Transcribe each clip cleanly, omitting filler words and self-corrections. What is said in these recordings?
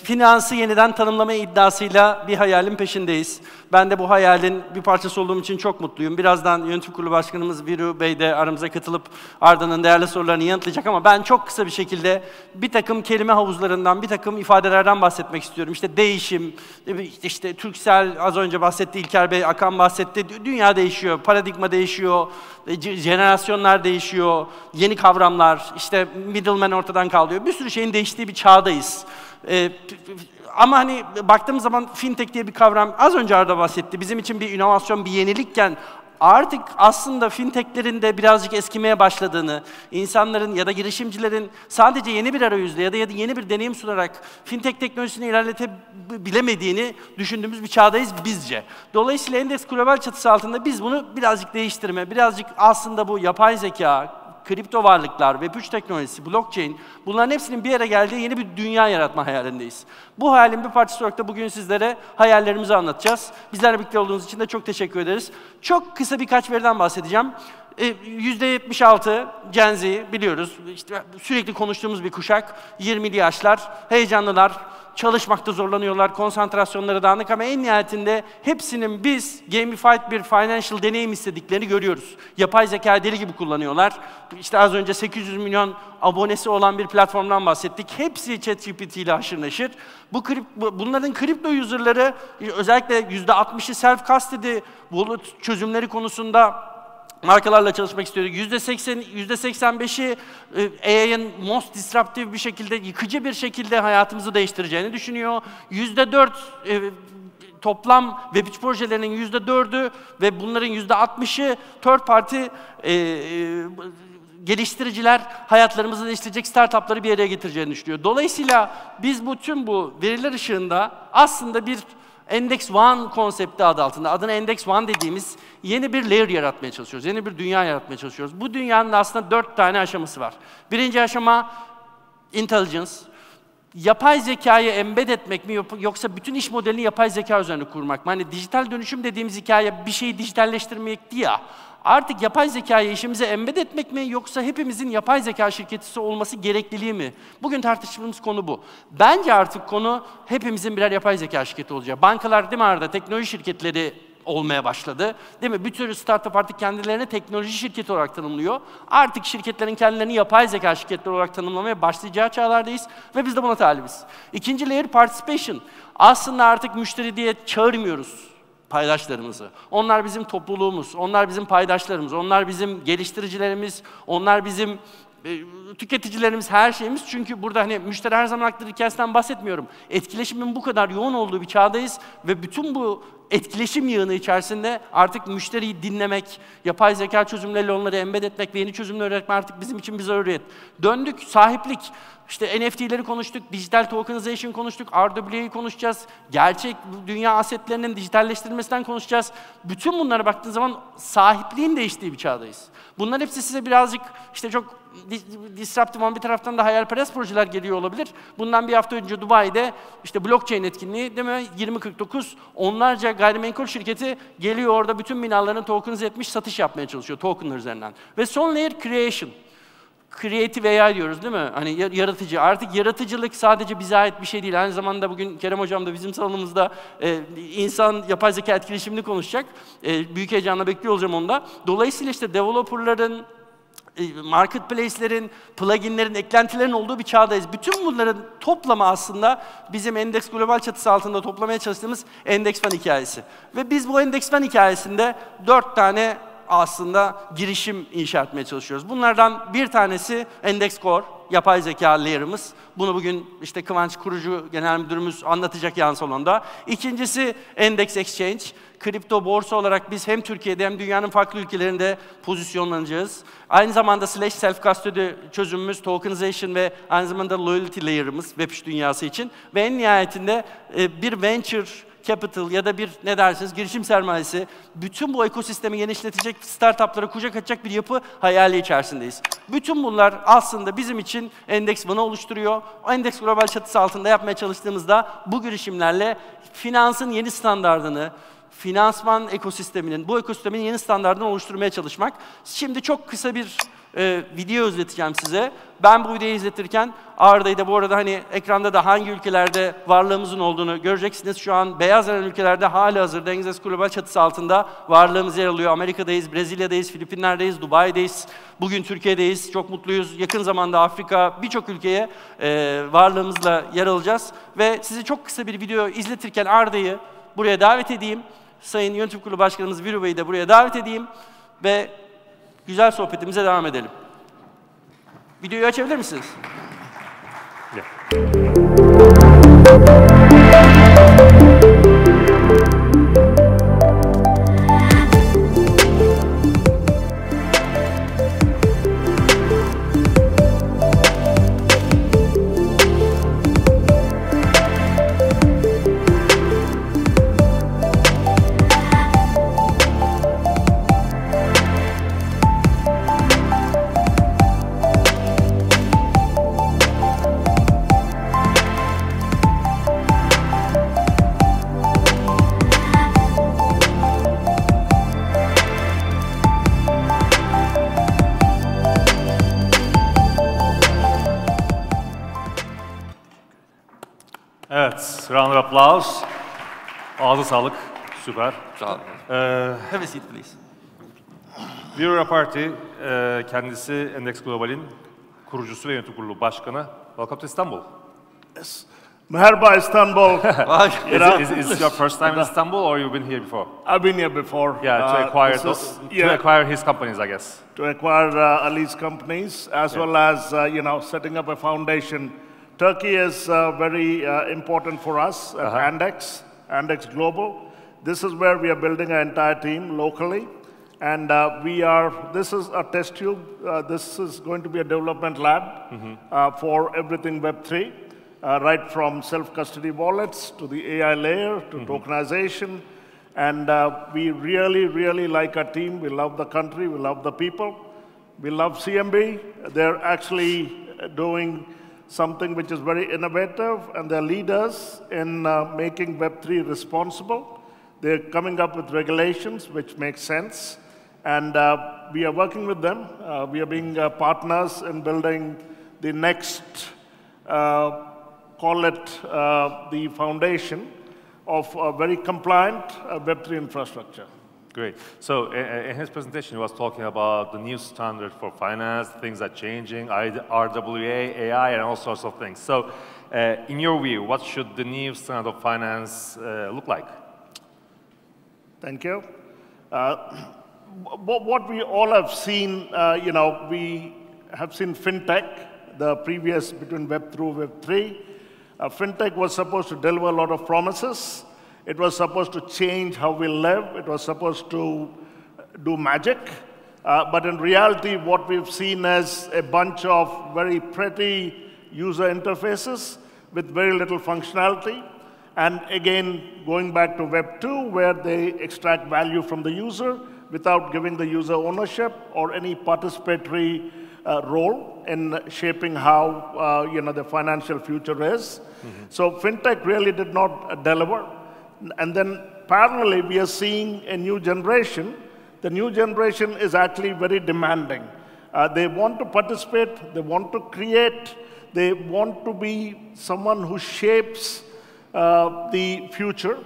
Finansı yeniden tanımlama iddiasıyla bir hayalin peşindeyiz. Ben de bu hayalin bir parçası olduğum için çok mutluyum. Birazdan Yönetim Kurulu Başkanımız Viru Bey de aramıza katılıp Arda'nın değerli sorularını yanıtlayacak ama ben çok kısa bir şekilde bir takım kelime havuzlarından, bir takım ifadelerden bahsetmek istiyorum. İşte değişim, işte Türksel az önce bahsetti, İlker Bey, Akan bahsetti. Dünya değişiyor, paradigma değişiyor, jenerasyonlar değişiyor, yeni kavramlar, işte middleman ortadan kalıyor. Bir sürü şeyin değiştiği bir çağdayız. Ama hani baktığımız zaman fintech diye bir kavram az önce Arda bahsetti. Bizim için bir inovasyon, bir yenilikken artık aslında fintechlerin de birazcık eskimeye başladığını, insanların ya da girişimcilerin sadece yeni bir arayüzle ya da yeni bir deneyim sunarak fintech teknolojisini ilerletebilemediğini düşündüğümüz bir çağdayız bizce. Dolayısıyla endeks global çatısı altında biz bunu birazcık değiştirme, birazcık aslında bu yapay zeka, kripto varlıklar, Web3 teknolojisi, blockchain, bunların hepsinin bir araya geldiği yeni bir dünya yaratma hayalindeyiz. Bu hayalin bir parçası olarak da bugün sizlere hayallerimizi anlatacağız. Bizlerle birlikte olduğunuz için de çok teşekkür ederiz. Çok kısa birkaç veriden bahsedeceğim. %76 Gen Z biliyoruz. İşte sürekli konuştuğumuz bir kuşak. 20'li yaşlar, heyecanlılar, çalışmakta zorlanıyorlar, konsantrasyonları dağınık ama en nihayetinde hepsinin biz gamified bir financial deneyim istediklerini görüyoruz. Yapay zeka deli gibi kullanıyorlar. İşte az önce 800 milyon abonesi olan bir platformdan bahsettik. Hepsi ChatGPT ile haşır neşir. Bunların kripto user'ları özellikle %60'ı self-custody wallet çözümleri konusunda markalarla çalışmak istiyor. %85'i AI'ın most disruptive bir şekilde, yıkıcı bir şekilde hayatımızı değiştireceğini düşünüyor. %4 toplam Web3 projelerinin %4'ü ve bunların %60'ı third party geliştiriciler hayatlarımızı değiştirecek startupları bir araya getireceğini düşünüyor. Dolayısıyla biz tüm bu veriler ışığında aslında bir Index One konsepti adı altında, adına Index One dediğimiz yeni bir layer yaratmaya çalışıyoruz. Yeni bir dünya yaratmaya çalışıyoruz. Bu dünyanın aslında 4 tane aşaması var. Birinci aşama intelligence. Yapay zekayı embed etmek mi yoksa bütün iş modelini yapay zeka üzerine kurmak mı? Hani dijital dönüşüm dediğimiz hikaye bir şeyi dijitalleştirmekti ya. Artık yapay zekayı işimize embed etmek mi yoksa hepimizin yapay zeka şirketi olması gerekliliği mi? Bugün tartıştığımız konu bu. Bence artık konu hepimizin birer yapay zeka şirketi olacak. Bankalar değil mi Arda? Teknoloji şirketleri olmaya başladı. Değil mi? Bir tür startup artık kendilerine teknoloji şirketi olarak tanımlıyor. Artık şirketlerin kendilerini yapay zeka şirketleri olarak tanımlamaya başlayacağı çağlardayız ve biz de buna talibiz. İkinci layer participation. Aslında artık müşteri diye çağırmıyoruz paydaşlarımızı. Onlar bizim topluluğumuz, onlar bizim paydaşlarımız, onlar bizim geliştiricilerimiz, onlar bizim tüketicilerimiz, her şeyimiz. Çünkü burada hani müşteri her zaman haklıdır hikayesinden bahsetmiyorum. Etkileşimin bu kadar yoğun olduğu bir çağdayız ve bütün bu etkileşim yığını içerisinde artık müşteriyi dinlemek, yapay zeka çözümleriyle onları embed etmek ve yeni çözümler üretmek artık bizim için bir zaruriyet. Döndük, sahiplik. İşte NFT'leri konuştuk, dijital tokenization konuştuk, RWA'yı konuşacağız, gerçek dünya asetlerinin dijitalleştirilmesinden konuşacağız. Bütün bunlara baktığın zaman sahipliğin değiştiği bir çağdayız. Bunların hepsi size birazcık işte çok disruptive ama bir taraftan da hayalperest projeler geliyor olabilir. Bundan bir hafta önce Dubai'de işte blockchain etkinliği değil mi? 2049 onlarca gayrimenkul şirketi geliyor orada bütün binalarını tokenize etmiş satış yapmaya çalışıyor tokenlar üzerinden. Ve son layer creation. Creative AI diyoruz değil mi? Hani yaratıcı. Artık yaratıcılık sadece bize ait bir şey değil. Aynı zamanda bugün Kerem Hocam da bizim salonumuzda insan yapay zeka etkileşimini konuşacak. Büyük heyecanla bekliyor olacağım onda. Dolayısıyla işte developerların, marketplace'lerin, pluginlerin, eklentilerin olduğu bir çağdayız. Bütün bunların toplamı aslında bizim Endeks Global çatısı altında toplamaya çalıştığımız Endeks Fan hikayesi. Ve biz bu Endeks Fan hikayesinde 4 tane aslında girişim inşa etmeye çalışıyoruz. Bunlardan bir tanesi Endeks Core, yapay zeka layer'ımız. Bunu bugün işte Kıvanç Kurucu Genel Müdürümüz anlatacak yan salonda. İkincisi ANDX Exchange. Kripto borsa olarak biz hem Türkiye'de hem dünyanın farklı ülkelerinde pozisyonlanacağız. Aynı zamanda /self-custody çözümümüz, tokenization ve aynı zamanda loyalty layer'ımız Web3 dünyası için. Ve en nihayetinde bir venture capital ya da bir ne dersiniz girişim sermayesi, bütün bu ekosistemi genişletecek, startuplara kucak açacak bir yapı hayali içerisindeyiz. Bütün bunlar aslında bizim için Endeks One'ı oluşturuyor. O Endeks Global çatısı altında yapmaya çalıştığımızda bu girişimlerle finansın yeni standardını, finansman ekosisteminin, bu ekosistemin yeni standartını oluşturmaya çalışmak. Şimdi çok kısa bir video izleteceğim size. Ben bu videoyu izletirken Arda'yı da bu arada hani ekranda da hangi ülkelerde varlığımızın olduğunu göreceksiniz. Şu an beyaz yanan ülkelerde halihazırda İngiliz Global çatısı altında varlığımız yer alıyor. Amerika'dayız, Brezilya'dayız, Filipinler'deyiz, Dubai'deyiz. Bugün Türkiye'deyiz. Çok mutluyuz. Yakın zamanda Afrika, birçok ülkeye varlığımızla yer alacağız. Ve sizi çok kısa bir video izletirken Arda'yı buraya davet edeyim. Sayın Yönetim Kurulu Başkanımız Viru Bey'i de buraya davet edeyim. Ve güzel sohbetimize devam edelim. Videoyu açabilir misiniz? Evet, round of applause. Ağzı sağlık, süper. Sağ olun. Have a seat, please. Viru Raparthi, kendisi ANDX Global'in kurucusu ve yönetim kurulu başkanı. Welcome to Istanbul. Yes. Merhaba Istanbul. Is this your first time in Istanbul, or you've been here before? I've been here before. Yeah, to acquire his companies, I guess. To acquire Ali's companies, as well as setting up a foundation. Turkey is very important for us at ANDX Global. This is where we are building our entire team locally. And this is a test tube. This is going to be a development lab for everything Web3, right from self-custody wallets to the AI layer to tokenization. And we really, really like our team. We love the country. We love the people. We love CMB. They're actually doing something which is very innovative, and they're leaders in making Web3 responsible. They're coming up with regulations which make sense, and we are working with them. We are being partners in building the next, call it the foundation of a very compliant Web3 infrastructure. Great. So in his presentation, he was talking about the new standard for finance, things are changing, RWA, AI, and all sorts of things. So in your view, what should the new standard of finance look like? Thank you. What we all have seen, we have seen fintech, the previous between Web through Web3. Fintech was supposed to deliver a lot of promises. It was supposed to change how we live. It was supposed to do magic. But in reality, what we've seen is a bunch of very pretty user interfaces with very little functionality. And again, going back to Web 2, where they extract value from the user without giving the user ownership or any participatory role in shaping how the financial future is. So fintech really did not deliver. And then parallelly, we are seeing a new generation. The new generation is actually very demanding. They want to participate, they want to create, they want to be someone who shapes the future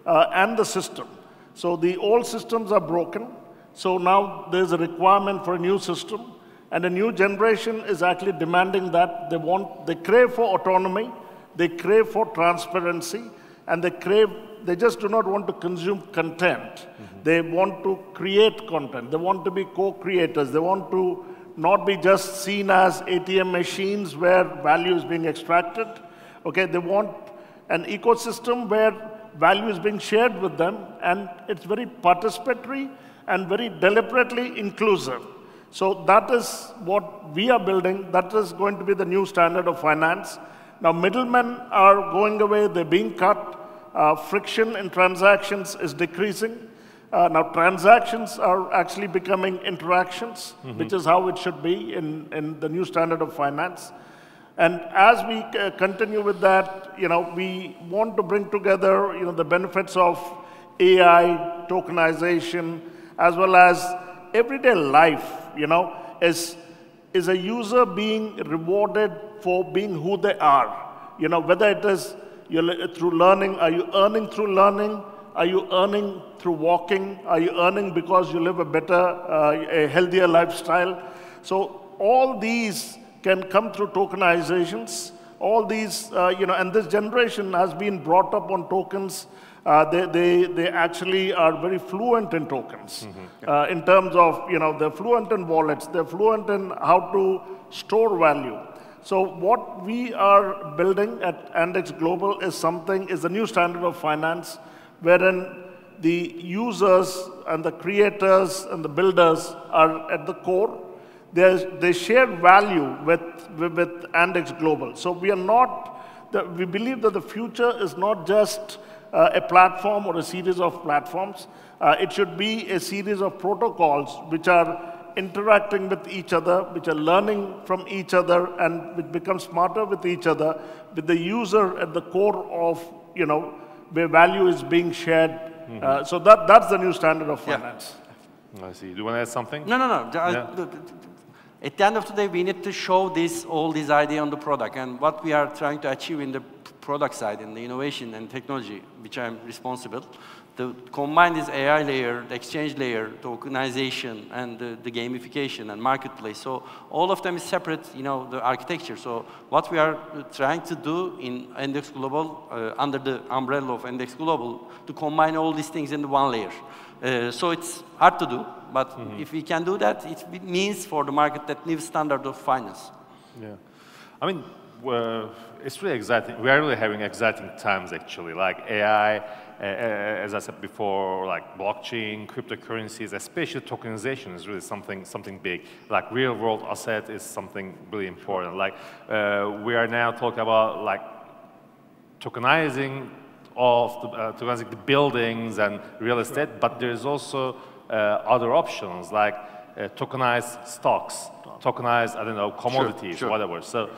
and the system. So the old systems are broken. So now there's a requirement for a new system. And a new generation is actually demanding that. They crave for autonomy, they crave for transparency, and they just do not want to consume content. They want to create content. They want to be co-creators. They want to not be just seen as ATM machines where value is being extracted. Okay, they want an ecosystem where value is being shared with them, and it's very participatory and very deliberately inclusive. So that is what we are building. That is going to be the new standard of finance. Now, middlemen are going away. They're being cut. Friction in transactions is decreasing. Now, transactions are actually becoming interactions, which is how it should be in the new standard of finance. And as we continue with that, we want to bring together, the benefits of AI, tokenization, as well as everyday life, is a user being rewarded for being who they are. Whether it is through learning, are you earning through learning? Are you earning through walking? Are you earning because you live a better, a healthier lifestyle? So all these can come through tokenizations. All these, and this generation has been brought up on tokens. They actually are very fluent in tokens, in terms of, they're fluent in wallets, they're fluent in how to store value. So what we are building at ANDX Global is a new standard of finance, wherein the users and the creators and the builders are at the core. They share value with ANDX Global. So we believe that the future is not just a platform or a series of platforms. It should be a series of protocols which are interacting with each other, which are learning from each other, and which become smarter with each other, with the user at the core of, where value is being shared. So that's the new standard of finance. I see. Do you want to add something? No. Yeah. At the end of the day, we need to show all this idea on the product, and what we are trying to achieve in the product side, in the innovation and technology, which I'm responsible, to combine this AI layer, the exchange layer, tokenization, and the gamification and marketplace. So all of them is separate, the architecture. So what we are trying to do in ANDX Global, under the umbrella of ANDX Global, to combine all these things in one layer. So it's hard to do, but if we can do that, it means for the market that new standard of finance. Yeah. I mean, it's really exciting. We are really having exciting times, actually. Like AI, as I said before, like blockchain, cryptocurrencies, especially tokenization is really something big. Like real-world asset is something really important. Like we are now talking about like tokenizing tokenizing the buildings and real estate, but there's also other options like tokenized stocks, tokenized, I don't know, commodities, sure. whatever. So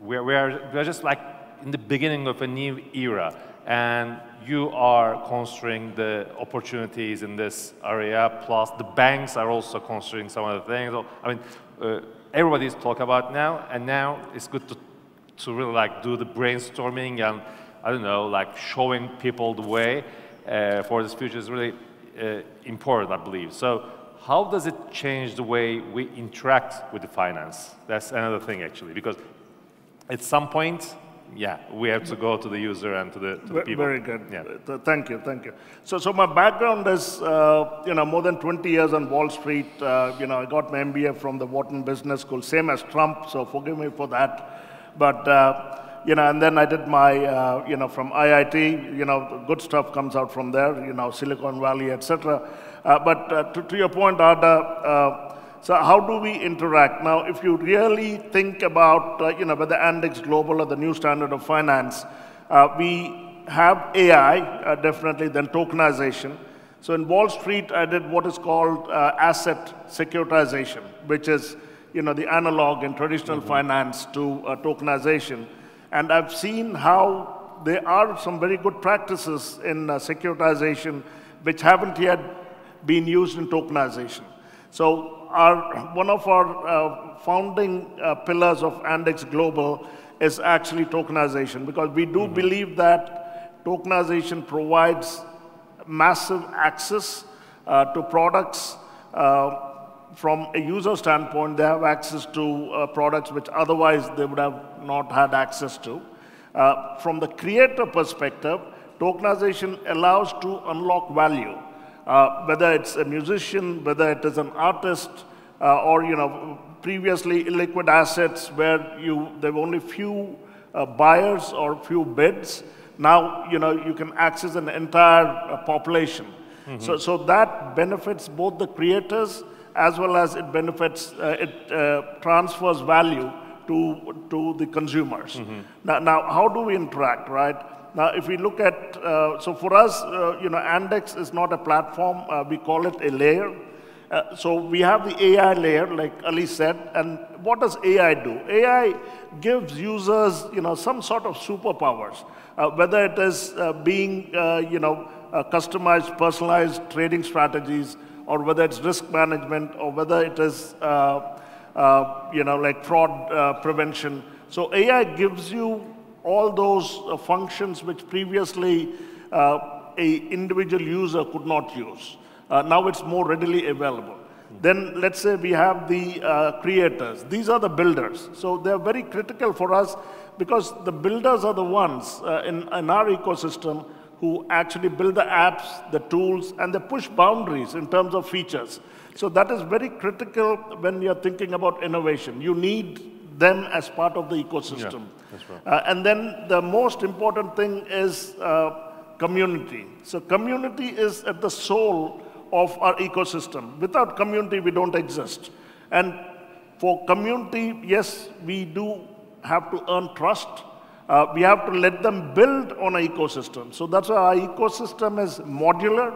we're just like in the beginning of a new era, and you are considering the opportunities in this area, plus the banks are also considering some other things. So, I mean, everybody's talking about now, and now it's good to really like do the brainstorming and, I don't know, like showing people the way for this future is really important, I believe. So how does it change the way we interact with the finance? That's another thing, actually, because at some point, yeah, we have to go to the user and to the people. Very good. Yeah. Thank you. So my background is, more than 20 years on Wall Street. I got my MBA from the Wharton Business School, same as Trump, so forgive me for that. But, and then I did my, from IIT, good stuff comes out from there, Silicon Valley, etc. But to your point, Arda, so how do we interact? Now, if you really think about, whether ANDX Global or the new standard of finance, we have AI, definitely, then tokenization. So in Wall Street, I did what is called asset securitization, which is, the analog in traditional finance to tokenization. And I've seen how there are some very good practices in securitization which haven't yet been used in tokenization. So one of our founding pillars of ANDX Global is actually tokenization, because we do believe that tokenization provides massive access to products. From a user standpoint, they have access to products which otherwise they would have not had access to. From the creator perspective, tokenization allows to unlock value. Whether it's a musician, whether it is an artist, or previously illiquid assets where there were only few buyers or few bids. Now you can access an entire population. So that benefits both the creators as well as it benefits, it transfers value to the consumers. Now, how do we interact, right? Now, if we look at, so for us, ANDX is not a platform, we call it a layer. So we have the AI layer, like Ali said, and what does AI do? AI gives users, some sort of superpowers, whether it is being, customized, personalized trading strategies, or whether it's risk management, or whether it is, like fraud prevention. So AI gives you all those functions which previously a individual user could not use. Now it's more readily available. Then let's say we have the creators. These are the builders. So they're very critical for us because the builders are the ones in our ecosystem who actually build the apps, the tools, and they push boundaries in terms of features. So that is very critical when you're thinking about innovation. You need them as part of the ecosystem. Yeah, that's right. And then the most important thing is community. So community is at the soul of our ecosystem. Without community, we don't exist. And for community, yes, we do have to earn trust. We have to let them build on an ecosystem. So that's why our ecosystem is modular,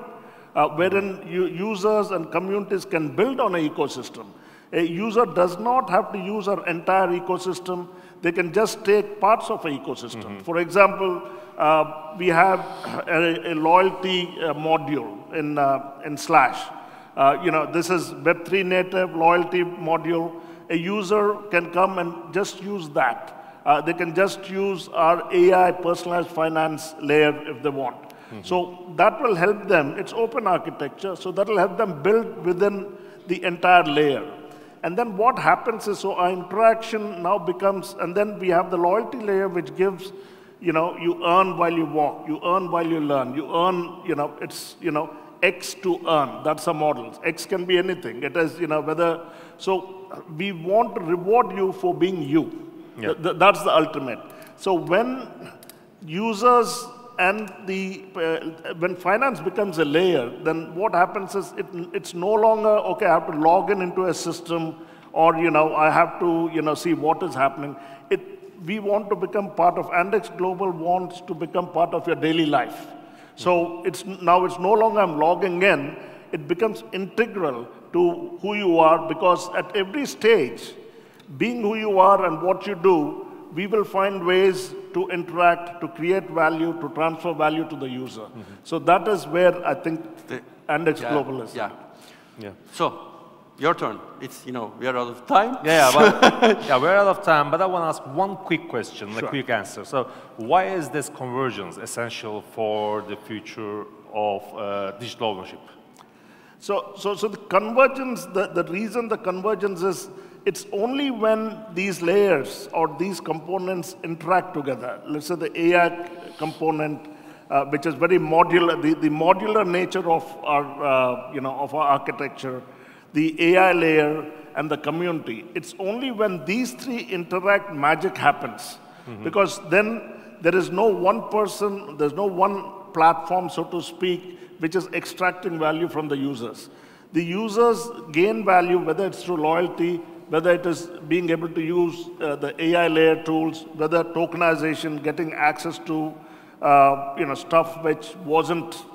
wherein users and communities can build on an ecosystem. A user does not have to use our entire ecosystem. They can just take parts of an ecosystem. For example, we have a loyalty module in Slash. This is Web3 native loyalty module. A user can come and just use that. They can just use our AI personalized finance layer if they want. So that will help them. It's open architecture, so that will help them build within the entire layer. And then what happens is, so our interaction now becomes, and then we have the loyalty layer, which gives, you earn while you walk, you earn while you learn, you earn, it's, X to earn. That's a model. X can be anything. It is, whether, so we want to reward you for being you. Yeah. That's the ultimate. So when users and when finance becomes a layer, then what happens is it's no longer, okay, I have to log into a system, or, I have to, see what is happening. We want to become part of, ANDX Global wants to become part of your daily life. So now it's no longer I'm logging in, it becomes integral to who you are, because at every stage, being who you are and what you do, we will find ways to interact, to create value, to transfer value to the user. So that is where I think ANDX Global is. Yeah. So, your turn. It's, we are out of time. Yeah, we're out of time, but I want to ask one quick question, Sure. a quick answer. So, why is this convergence essential for the future of digital ownership? So the convergence, the reason the convergence is, it's only when these layers or these components interact together. Let's say the AI component, which is very modular, the modular nature of our, of our architecture, the AI layer, and the community. It's only when these three interact, magic happens. Because then there is no one person, there's no one platform, so to speak, which is extracting value from the users. The users gain value, whether it's through loyalty, whether it is being able to use the AI layer tools, whether tokenization, getting access to stuff which wasn't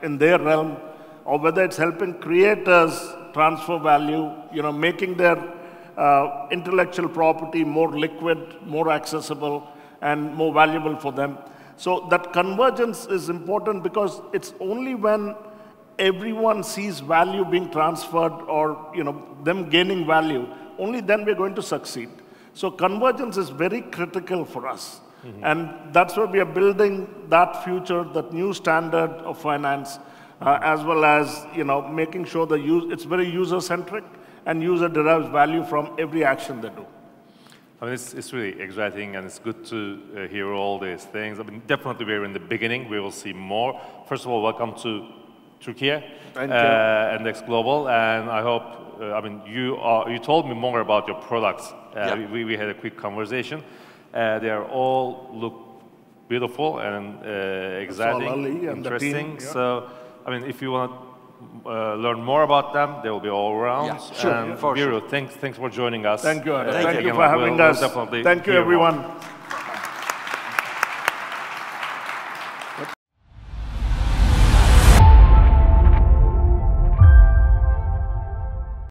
in their realm, or whether it's helping creators transfer value, making their intellectual property more liquid, more accessible, and more valuable for them. So that convergence is important, because it's only when everyone sees value being transferred, or them gaining value, only then we're going to succeed. So convergence is very critical for us. And that's why we are building that future, that new standard of finance, as well as making sure it's very user-centric, and user derives value from every action they do. I mean, it's really exciting, and it's good to hear all these things. I mean, definitely we're in the beginning. We will see more. First of all, welcome to Turkey, ANDX Global, and I hope, you told me more about your products. We had a quick conversation. They all look beautiful and exciting, interesting. So, if you want to learn more about them, they will be all around. Yeah, sure. And Viru, thanks for joining us. Thank you, Arda. Thank you for having us. Thank you, everyone.